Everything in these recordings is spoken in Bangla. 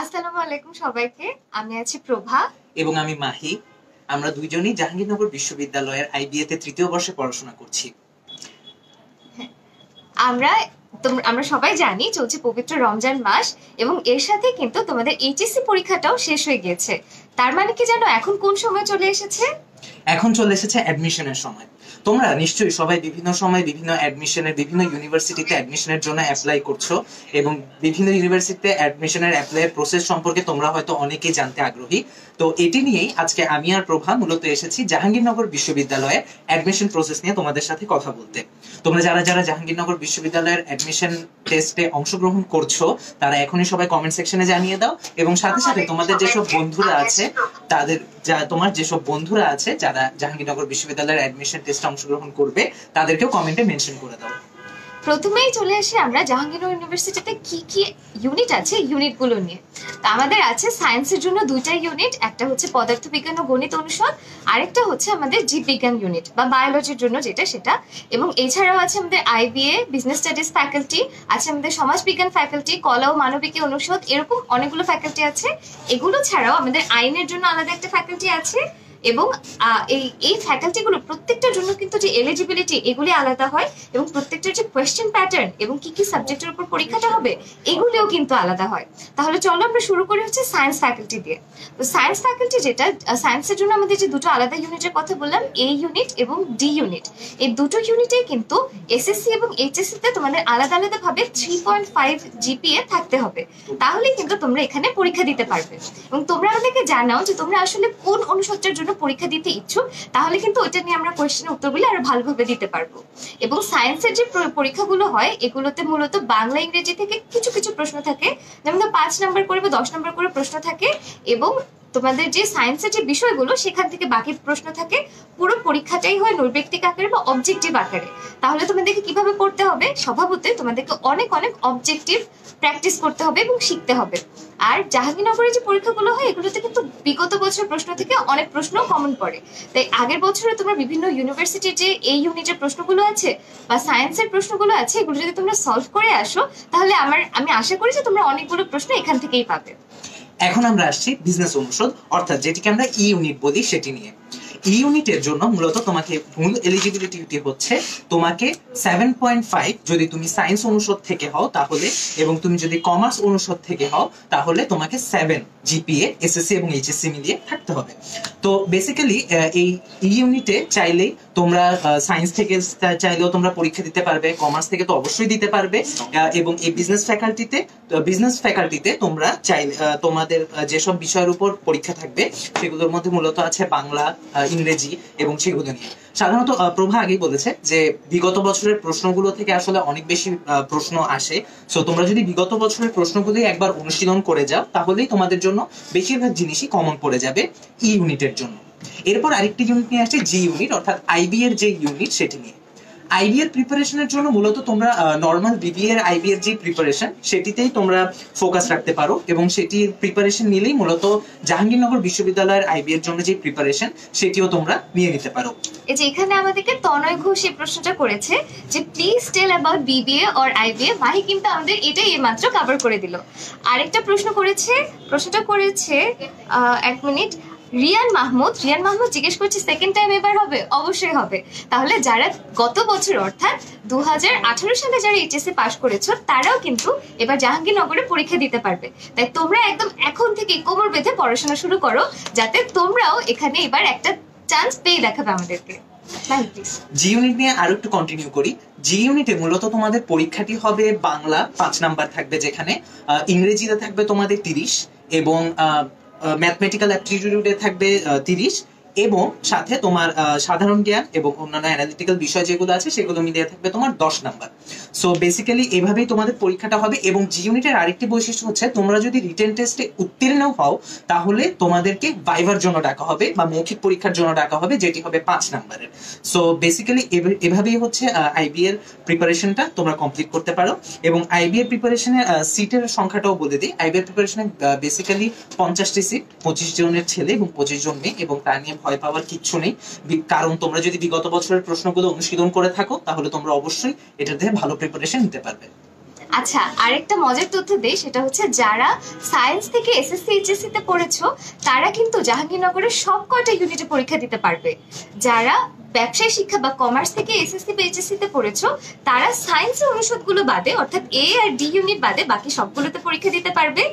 আসসালামু আলাইকুম সবাইকে। আমি আছি প্রভা। এবং আমি মাহি। আমরা দুইজনই জাহাঙ্গীরনগর বিশ্ববিদ্যালয়ের আইবিএ তে তৃতীয় বর্ষে পড়াশোনা করছি। আমরা আমরা সবাই জানি চলছে পবিত্র রমজান মাস এবং এর সাথে কিন্তু তোমাদের এইচএসসি পরীক্ষাটাও শেষ হয়ে গিয়েছে। তার মানে কি জানো এখন কোন সময় চলে এসেছে? এখন চলে এসেছে অ্যাডমিশনের সময়। তোমরা নিশ্চয়ই সবাই বিভিন্ন সময় বিভিন্ন অ্যাডমিশনের বিভিন্ন ইউনিভার্সিটিতে অ্যাডমিশনের জন্য অ্যাপ্লাই করছো এবং বিভিন্ন ইউনিভার্সিটিতে অ্যাডমিশনের অ্যাপ্লাইয়ের প্রসেস সম্পর্কে তোমরা হয়তো অনেকেই জানতে আগ্রহী। তো এটি নিয়েই আজকে আমি আর প্রভা মূলত এসেছি জাহাঙ্গীরনগর বিশ্ববিদ্যালয়ে অ্যাডমিশন প্রসেস নিয়ে তোমাদের সাথে কথা বলতে। তোমরা যারা যারা জাহাঙ্গীরনগর বিশ্ববিদ্যালয়ের অ্যাডমিশন টেস্টে অংশগ্রহণ করছো তারা এখনই সবাই কমেন্ট সেকশনে জানিয়ে দাও এবং সাথে সাথে তোমাদের যেসব বন্ধুরা আছে তোমার যেসব বন্ধুরা আছে যারা জাহাঙ্গীরনগর বিশ্ববিদ্যালয়ের অ্যাডমিশন টেস্টে অংশগ্রহণ করবে তাদেরকেও কমেন্টে মেনশন করে দাও। প্রথমেই চলে আসি আমরা জাহাঙ্গীরনগর ইউনিভার্সিটিতে কি কি ইউনিট আছে ইউনিটগুলো নিয়ে। তো আমাদের আছে সায়েন্সের জন্য দুইটা ইউনিট, একটা হচ্ছে পদার্থবিজ্ঞান ও গণিত অনুষদ, আরেকটা হচ্ছে আমাদের জীববিজ্ঞান ইউনিট বা বায়োলজির জন্য সেটা। এবং এছাড়াও আছে আমাদের আইবিএ বিজনেস স্টাডিজ ফ্যাকাল্টি, আছে আমাদের সমাজবিজ্ঞান ফ্যাকাল্টি, কলা ও মানবিকী অনুষদ, এরকম অনেকগুলো ফ্যাকাল্টি আছে। এগুলো ছাড়াও আমাদের আইনের জন্য আলাদা একটা ফ্যাকাল্টি আছে এবং এই ফ্যাকাল্টিগুলো প্রত্যেকটার জন্য কিন্তু যে এলিজিবিলিটি এগুলি আলাদা হয় এবং প্রত্যেকটার যে কোয়েশ্চেন প্যাটার্ন এবং কি কি সাবজেক্টের উপর পরীক্ষাটা হবে এগুলিও কিন্তু আলাদা হয়। তাহলে চলো আমরা শুরু করি হচ্ছে সায়েন্স ফ্যাকাল্টি দিয়ে। তো সায়েন্স ফ্যাকাল্টি যেটা, সায়েন্সের জন্য আমাদের যে দুটো আলাদা ইউনিটের কথা বললাম, এ ইউনিট এবং ডি ইউনিট, এই দুটো ইউনিটে কিন্তু এসএসসি এবং এইচএসসি তে তোমাদের আলাদা আলাদা ভাবে 3.5 জিপিএ থাকতে হবে, তাহলে কিন্তু তোমরা এখানে পরীক্ষা দিতে পারবে। এবং তোমরা আমাদেরকে জানাও যে তোমরা আসলে কোন অনুষদটার জন্য পরীক্ষা দিতে ইচ্ছুক, তাহলে কিন্তু ওইটা নিয়ে আমরা কোয়েশ্চেনের উত্তরগুলো আরো ভালোভাবে দিতে পারবো। এবং সায়েন্সের যে পরীক্ষাগুলো হয় এগুলোতে মূলত বাংলা ইংরেজি থেকে কিছু কিছু প্রশ্ন থাকে, যেমন 5 নাম্বার করে বা 10 নাম্বার করে প্রশ্ন থাকে এবং তোমাদের যে সায়েন্সের যে বিষয়গুলো সেখান থেকে বাকি প্রশ্ন থাকে। পুরো পরীক্ষাটাই হয় নৈর্ব্যক্তিক আকারে বা অবজেক্টিভ আকারে। তাহলে তোমাদেরকে কিভাবে পড়তে হবে, স্বভাবতই তোমাদেরকে অনেক অনেক অবজেক্টিভ প্র্যাকটিস করতে হবে এবং শিখতে হবে। আর জাহাঙ্গীরনগরের যে পরীক্ষাগুলো হয় এগুলোতে কিন্তু বিগত বছরের প্রশ্ন থেকে অনেক প্রশ্ন কমন পড়ে। তাই আগের বছরে তোমরা বিভিন্ন ইউনিভার্সিটির যে এই ইউনিটের প্রশ্নগুলো আছে বা সায়েন্সের প্রশ্নগুলো আছে এগুলো যদি তোমরা সলভ করে আসো তাহলে আমি আশা করি যে তোমরা অনেকগুলো প্রশ্ন এখান থেকেই পাবে। এখন আমরা আসছি বিজনেস অনুষদ, অর্থাৎ যেটিকে আমরা ই ইউনিট বলি সেটি নিয়ে। ই ইউনিটের জন্য মূলত তোমাকে মূল এলিজিবিলিটি হচ্ছে তোমাকে 7.5 যদি তুমি সায়েন্স অনুষদ থেকে হও তাহলে, এবং তুমি যদি কমার্স অনুষদ থেকে হও তাহলে তোমাকে 7 জিপিএ এসএসসি এবং এইচএসসি মিলিয়ে থাকতে হবে। তো বেসিক্যালি এই ই ইউনিটে চাইলেই তোমরা সায়েন্স থেকে চাইলেও তোমরা পরীক্ষা দিতে পারবে, কমার্স থেকে তো অবশ্যই দিতে পারবে। এবং এই বিজনেস ফ্যাকাল্টিতে তোমরা চাইলে তোমাদের যেসব বিষয়ের উপর পরীক্ষা থাকবে সেগুলোর মধ্যে মূলত আছে বাংলা, ইংরেজি এবং সেগুলো নিয়ে। সাধারণত প্রভা আগেই বলেছে যে বিগত বছরের প্রশ্নগুলো থেকে আসলে অনেক বেশি প্রশ্ন আসে। সো তোমরা যদি বিগত বছরের প্রশ্নগুলি একবার অনুশীলন করে যাও তাহলেই তোমাদের জন্য বেশিরভাগ জিনিসই কমন পড়ে যাবে ই ইউনিটের জন্য। এরপর আরেকটি ইউনিট নিয়ে আসছে জি ইউনিট, অর্থাৎ আইবি এর যে ইউনিট সেটি নিয়ে। আইবি এর প্রিপারেশনের জন্য মূলত তোমরা নর্মাল বিবিএ এর আইবি এর যে প্রিপারেশন সেটিতেই তোমরা ফোকাস রাখতে পারো এবং সেটির প্রিপারেশন নিলেই মূলত জাহাঙ্গীরনগর বিশ্ববিদ্যালয়ের আইবি এর জন্য যে প্রিপারেশন সেটিও তোমরা নিয়ে নিতে পারো। এই যে এখানে আমাদেরকে তনয় ঘোষ এই প্রশ্নটা করেছে যে please tell about BBA or IBA. Mahi কিন্তু আমাদের এটাই এইমাত্র কভার করে দিল। আরেকটা প্রশ্নটা করেছে এক মিনিট, রিয়ান মাহমুদ জিজ্ঞেস করছে সেকেন্ড টাইম এবার হবে? অবশ্যই হবে। তাহলে যারা গত বছর অর্থাৎ 2018 সালে যারা এইচএসসি পাস করেছো তারাও কিন্তু এবার জাহাঙ্গীরনগরে পরীক্ষা দিতে পারবে। তাই তোমরা একদম এখন থেকে কোমর বেঁধে পড়াশোনা শুরু করো যাতে তোমরাও এখানে এবার একটা চান্স পেয়ে দেখাবে আমাদেরকে। জি ইউনিট নিয়ে আরো একটু কন্টিনিউ করি। জি ইউনিটে মূলত তোমাদের পরীক্ষাটি হবে বাংলা 5 নাম্বার থাকবে, যেখানে ইংরেজিতে থাকবে তোমাদের 30 এবং ম্যাথমেটিক্যাল অ্যাপটিটিউডে থাকবে 30 এবং সাথে তোমার সাধারণ জ্ঞান এবং অন্যান্য অ্যানালিটিক্যাল বিষয় যেগুলো আছে সেগুলো মিলিয়ে থাকবে তোমার 10 নাম্বার। সো বেসিক্যালি এভাবেই তোমাদের পরীক্ষাটা হবে। এবং জি ইউনিটের আরেকটি বৈশিষ্ট্য হচ্ছে তোমরা যদি রিটেন টেস্টে উত্তীর্ণ হও তাহলে তোমাদেরকে ভাইভার জন্য ডাকা হবে বা মৌখিক পরীক্ষার জন্য ডাকা হবে, যেটি হবে 5 নাম্বারের। সো বেসিক্যালি এভাবেই হচ্ছে আইবি এর প্রিপারেশনটা তোমরা কমপ্লিট করতে পারো। এবং আইবি এর প্রিপারেশনের সিটের সংখ্যাটাও বলে দিই। আইবি এর প্রিপারেশনে বেসিক্যালি 50টি সিট, 25 জনের ছেলে এবং 25 জন মেয়ে, এবং তা নিয়ে ভয় পাওয়ার কিচ্ছু নেই। কারণ তোমরা যদি বিগত বছরের প্রশ্নগুলো অনুশীলন করে থাকো তাহলে তোমরা অবশ্যই এটাতে ভালো প্রিপারেশন নিতে পারবে। আচ্ছা, আরেকটা মজার তথ্য দেই, সেটা হচ্ছে যারা সায়েন্স থেকে এসএসসি এইচএসসি তে পড়েছো তারা কিন্তু জাহাঙ্গীরনগরের সব কয়টা ইউনিটে পরীক্ষা দিতে পারবে। যারা ব্যবসায় শিক্ষা বা কমার্স থেকে এসএসসি বা এইচএসসি তে পড়েছো তারা সায়েন্সের অনুষদগুলো বাদে অর্থাৎ এ আর ডি ইউনিট বাদে বাকি সবগুলোতে পরীক্ষা দিতে পারবে।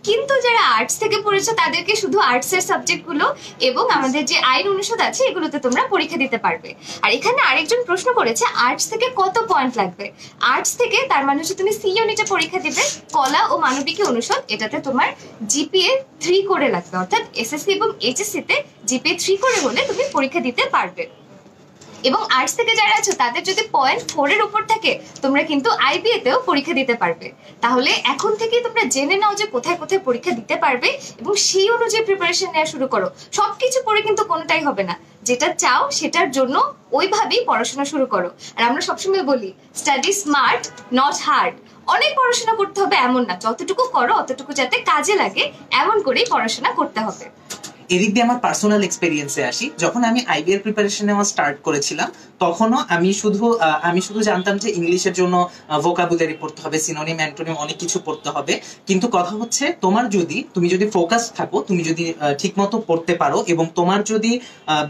কিন্তু যারা আর্টস থেকে পড়েছো তাদেরকে শুধু আর্টসের সাবজেক্টগুলো এবং আমাদের যে আইন অনুষদ আছে এগুলোতে তোমরা পরীক্ষা দিতে পারবে। আর এখানে আরেকজন প্রশ্ন করেছে আর্টস থেকে কত পয়েন্ট লাগবে। আর্টস থেকে তার মানে হচ্ছে তুমি সি ইউনিটে পরীক্ষা দিবে, কলা ও মানবিক অনুষদ, এটাতে তোমার জিপিএ 3 করে লাগবে, অর্থাৎ এসএসসি এবং এইচএসসি তে জিপিএ 3 করে হলে তুমি পরীক্ষা দিতে পারবে। এবং আর্টস থেকে যারা আছো তাদের যদি 0.4 এর উপর থাকে তোমরা কিন্তু আইবিএ তেও পরীক্ষা দিতে পারবে। তাহলে এখন থেকেই তোমরা জেনে নাও যে কোথায় কোথায় পরীক্ষা দিতে পারবে এবং সেই অনুযায়ী প্রিপারেশন নেওয়া শুরু করো। সবকিছু পড়ে কিন্তু কোনোটাই হবে না, যেটা চাও সেটার জন্য ওইভাবেই পড়াশোনা শুরু করো। আর আমরা সবসময় বলি স্টাডি স্মার্ট নট হার্ড। অনেক পড়াশোনা করতে হবে এমন না, যতটুকু করো অতটুকু যাতে কাজে লাগে এমন করেই পড়াশোনা করতে হবে। এদিক দিয়ে আমার পার্সোনাল এক্সপেরিয়েন্সে আসি। যখন আমি আইবি এর প্রিপারেশন নেওয়া স্টার্ট করেছিলাম তখনও আমি শুধু জানতাম যে ইংলিশের জন্য ভোকাবুলারি পড়তে হবে, সিনোনিম অ্যান্টোনিম অনেক কিছু পড়তে হবে। কিন্তু কথা হচ্ছে তুমি যদি ফোকাস থাকো, তুমি যদি ঠিকমতো পড়তে পারো এবং তোমার যদি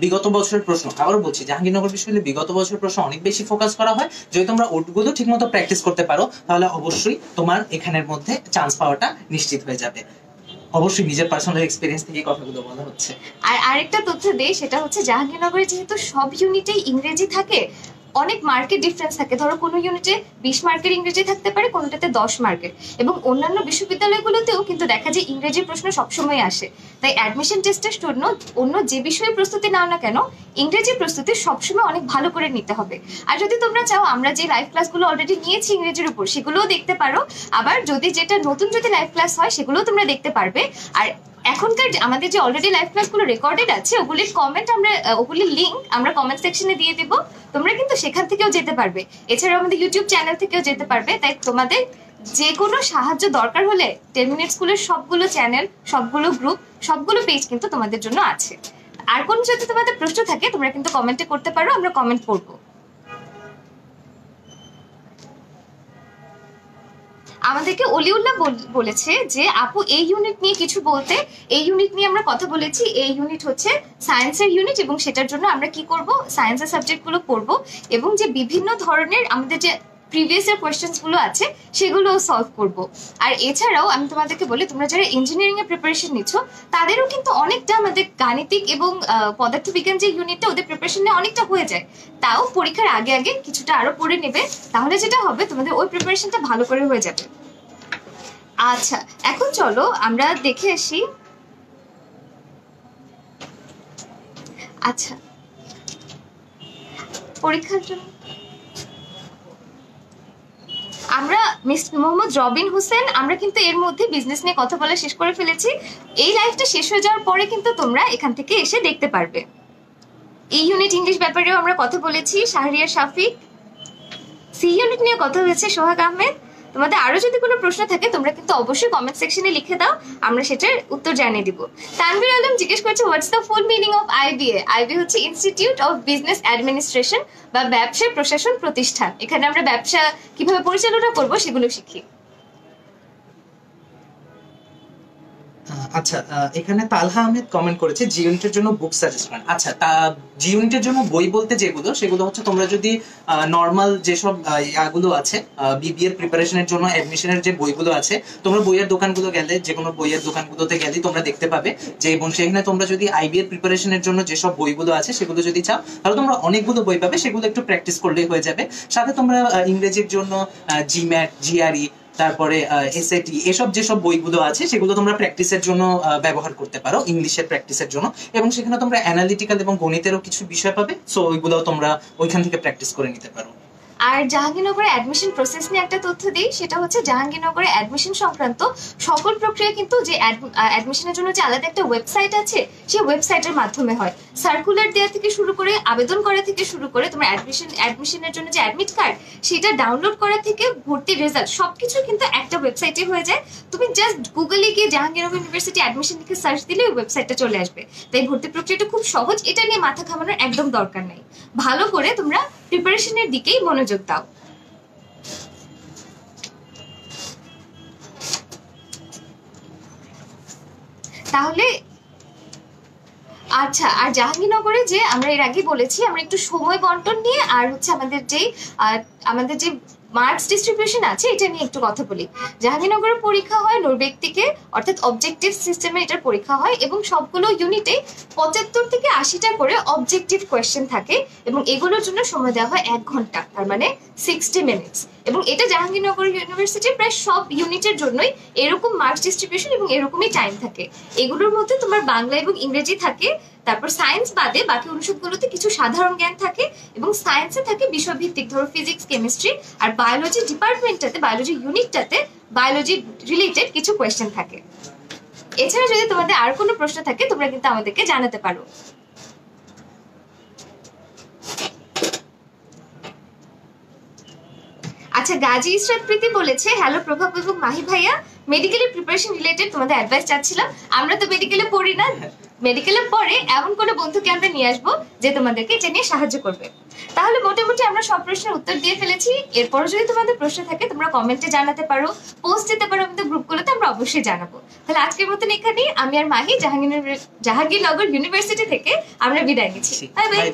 বিগত বছরের প্রশ্ন, আবারও বলছি জাহাঙ্গীরনগর বিশ্ববিদ্যালয়ে বিগত বছরের প্রশ্ন অনেক বেশি ফোকাস করা হয়, যদি তোমরা ওগুলো ঠিকমতো প্র্যাকটিস করতে পারো তাহলে অবশ্যই তোমার এখানের মধ্যে চান্স পাওয়াটা নিশ্চিত হয়ে যাবে। অবশ্যই নিজের পার্সোনাল এক্সপেরিয়েন্স থেকে কথাগুলো বলা হচ্ছে। আর আরেকটা তথ্য দেই, সেটা হচ্ছে জাহাঙ্গীরনগরে যেহেতু সব ইউনিটেই ইংরেজি থাকে, অনেক মার্কের ডিফারেন্স থাকে। ধরো কোনো ইউনিটে 20 মার্কের ইংরেজি থাকতে পারে, কোনোটাতে 10 মার্কের। এবং অন্যান্য বিশ্ববিদ্যালয়গুলোতেও কিন্তু দেখা যায় ইংরেজি প্রশ্ন সবসময় আসে। তাই অ্যাডমিশন টেস্টের জন্য অন্য যে বিষয়ে প্রস্তুতি নাও না কেন, ইংরেজি প্রস্তুতি সবসময় অনেক ভালো করে নিতে হবে। আর যদি তোমরা চাও আমরা যে লাইভ ক্লাসগুলো অলরেডি নিয়েছি ইংরেজির উপর সেগুলোও দেখতে পারো। আবার যদি নতুন লাইভ ক্লাস হয় সেগুলোও তোমরা দেখতে পারবে। আর এখনকার আমাদের যে অলরেডি লাইভ ক্লাসগুলো রেকর্ডেড আছে ওগুলির লিংক আমরা কমেন্ট সেকশনে দিয়ে দিব, তোমরা কিন্তু সেখান থেকেও যেতে পারবে। এছাড়াও আমাদের ইউটিউব চ্যানেল থেকেও যেতে পারবে। তাই তোমাদের যে কোনো সাহায্য দরকার হলে 10 মিনিট স্কুলের সবগুলো চ্যানেল, সবগুলো গ্রুপ, সবগুলো পেজ কিন্তু তোমাদের জন্য আছে। আর কোনো যদি তোমাদের প্রশ্ন থাকে তোমরা কিন্তু কমেন্টে করতে পারো, আমরা কমেন্ট করবো। আমাদেরকে অলিউল্লাহ বলেছে যে আপু এই ইউনিট নিয়ে কিছু বলতে। এই ইউনিট নিয়ে আমরা কথা বলেছি। এই ইউনিট হচ্ছে সায়েন্সের ইউনিট এবং সেটার জন্য আমরা কি করব, সায়েন্সের সাবজেক্টগুলো পড়ব এবং যে বিভিন্ন ধরনের আমাদের যে প্রিভিয়াস ইয়ার কোয়েশ্চেন্স গুলো আছে সেগুলো সলভ করব। আর এছাড়াও আমি তোমাদেরকে বলি, তোমরা যারা ইঞ্জিনিয়ারিং এর প্রিপারেশন নিচ্ছ তাদেরও কিন্তু অনেকটা আমাদের গাণিতিক এবং পদার্থবিজ্ঞান যে ইউনিটটা ওদের প্রিপারেশন নিয়ে অনেকটা হয়ে যায়। তাও পরীক্ষার আগে আগে কিছুটা আরো পড়ে নেবে, তাহলে যেটা হবে তোমাদের ওই প্রিপারেশনটা ভালো করে হয়ে যাবে। আচ্ছা, এখন চলো আমরা দেখে আসি। আচ্ছা, পরীক্ষার জন্য আমরা মোহাম্মদ রবিন হোসেন, আমরা কিন্তু এর মধ্যে বিজনেস নিয়ে কথা বলা শেষ করে ফেলেছি। এই লাইভটা শেষ হয়ে যাওয়ার পরে কিন্তু তোমরা এখান থেকে এসে দেখতে পারবে। এই ইউনিট ইংলিশ ব্যাপারেও আমরা কথা বলেছি, শাহরিয়ার শাফিক। সি ইউনিট নিয়ে কথা হয়েছে সোহাগ আহমেদ। তোমাদের আরো যদি কোনো প্রশ্ন থাকে তোমরা কিন্তু অবশ্যই কমেন্ট সেকশনে লিখে দাও, আমরা সেটার উত্তর জানিয়ে দিব। তানভীর আলম জিজ্ঞেস করছে what's the full meaning of IBA. IBA হচ্ছে ইনস্টিটিউট অফ বিজনেস অ্যাডমিনিস্ট্রেশন বা ব্যবসায় প্রশাসন প্রতিষ্ঠান। এখানে আমরা ব্যবসা কিভাবে পরিচালনা করব সেগুলো শিখি। আচ্ছা, এখানে তালহা আহমেদ কমেন্ট করেছে জি ইউনিটের জন্য বুক সাজেস্ট করেন। আচ্ছা, জি ইউনিটের জন্য বই বলতে সেগুলো হচ্ছে তোমরা যদি নর্মাল যেসব ইয়াগুলো আছে বিবিএ এর প্রিপারেশনের জন্য অ্যাডমিশনের যে বইগুলো আছে, তোমরা বইয়ের দোকানগুলো গেলে, যে কোনো বইয়ের দোকানগুলোতে গেলে তোমরা দেখতে পাবে যে, এবং সেখানে তোমরা যদি আইবি এর প্রিপারেশনের জন্য যেসব বইগুলো আছে সেগুলো যদি চাও তাহলে তোমরা অনেকগুলো বই পাবে, সেগুলো একটু প্র্যাকটিস করলেই হয়ে যাবে। সাথে তোমরা ইংরেজির জন্য জিম্যাট, জিআরই, তারপরে এসএটি, এসব যেসব বইগুলো আছে সেগুলো তোমরা প্র্যাকটিসের জন্য ব্যবহার করতে পারো, ইংলিশের প্র্যাকটিসের জন্য। এবং সেখানে তোমরা অ্যানালিটিক্যাল এবং গণিতেরও কিছু বিষয় পাবে, সো ওইগুলো তোমরা ওইখান থেকে প্র্যাকটিস করে নিতে পারো। আর জাহাঙ্গীরনগরে অ্যাডমিশন প্রসেস নিয়ে একটা তথ্য দিই, সেটা হচ্ছে জাহাঙ্গীরনগরে অ্যাডমিশন সংক্রান্ত সকল প্রক্রিয়া কিন্তু যে অ্যাডমিশনের জন্য যে আলাদা একটা ওয়েবসাইট আছে সেই ওয়েবসাইটের মাধ্যমে হয়। সার্কুলার দেওয়া থেকে শুরু করে, আবেদন করা থেকে শুরু করে, তোমার অ্যাডমিশনের জন্য যে অ্যাডমিট কার্ড সেটা ডাউনলোড করা থেকে ভর্তির রেজাল্ট সবকিছু কিন্তু একটা ওয়েবসাইটে হয়ে যায়। তুমি জাস্ট গুগলে গিয়ে জাহাঙ্গীরনগর ইউনিভার্সিটি অ্যাডমিশন লিখে সার্চ দিলে ওই ওয়েবসাইটটা চলে আসবে। তাই ভর্তি প্রক্রিয়াটা খুব সহজ, এটা নিয়ে মাথা ঘামানোর একদম দরকার নেই। ভালো করে তোমরা প্রিপারেশনের দিকেই মনোযোগ দাও। তাহলে আচ্ছা, আর জাহাঙ্গীরনগরে যে আমরা এর আগে বলেছি আমরা একটু সময় বন্টন নিয়ে আর হচ্ছে আমাদের যে মার্কস ডিস্ট্রিবিউশন আছে এটা নিয়ে একটু কথা বলি। জাহাঙ্গীরনগরের পরীক্ষা হয় নৈর্ব্যক্তিকে, অর্থাৎ অবজেক্টিভ সিস্টেমে এটার পরীক্ষা হয় এবং সবগুলো ইউনিটে 75 থেকে 80টা করে অবজেক্টিভ কোয়েশ্চেন থাকে এবং এগুলোর জন্য সময় দেওয়া হয় 1 ঘন্টা, তার মানে 60 মিনিটস। এবং এটা জাহাঙ্গীরনগর ইউনিভার্সিটির প্রায় সব ইউনিটের জন্যই এরকম মার্কস ডিস্ট্রিবিউশন এবং এরকমই টাইম থাকে। এগুলোর মধ্যে তোমার বাংলা এবং ইংরেজি থাকে, তারপর সায়েন্স বাদে বাকি অনুষদগুলোতে কিছু সাধারণ জ্ঞান থাকে এবং সায়েন্সে থাকে বিষয়ভিত্তিক, ধরো ফিজিক্স, কেমিস্ট্রি, আর বায়োলজি ডিপার্টমেন্টটাতে, বায়োলজি ইউনিটটাতে বায়োলজি রিলেটেড কিছু কোয়েশ্চেন থাকে। এছাড়া যদি তোমাদের আর কোনো প্রশ্ন থাকে তোমরা কিন্তু আমাদেরকে জানাতে পারো। আচ্ছা, গাজী ইসরাত প্রীতি বলেছে, হ্যালো প্রভাব এবং মাহি ভাইয়া, মেডিকেলের প্রিপারেশন রিলেটেড তোমাদের অ্যাডভাইস চাচ্ছিলাম। আমরা তো মেডিকেলে পড়ি না, মেডিকেলে পড়ে এমন কোনো বন্ধুকে আমরা নিয়ে আসবো যে তোমাদেরকে এটা নিয়ে সাহায্য করবে। তাহলে মোটামুটি আমরা সব প্রশ্নের উত্তর দিয়ে ফেলেছি। এরপরও যদি তোমাদের প্রশ্ন থাকে তোমরা কমেন্টে জানাতে পারো, পোস্ট দিতে পারো আমাদের গ্রুপগুলোতে, আমরা অবশ্যই জানাবো। তাহলে আজকের মতন এখানেই আমি আর মাহি জাহাঙ্গীরনগর ইউনিভার্সিটি থেকে আমরা বিদায় নিচ্ছি। Bye bye.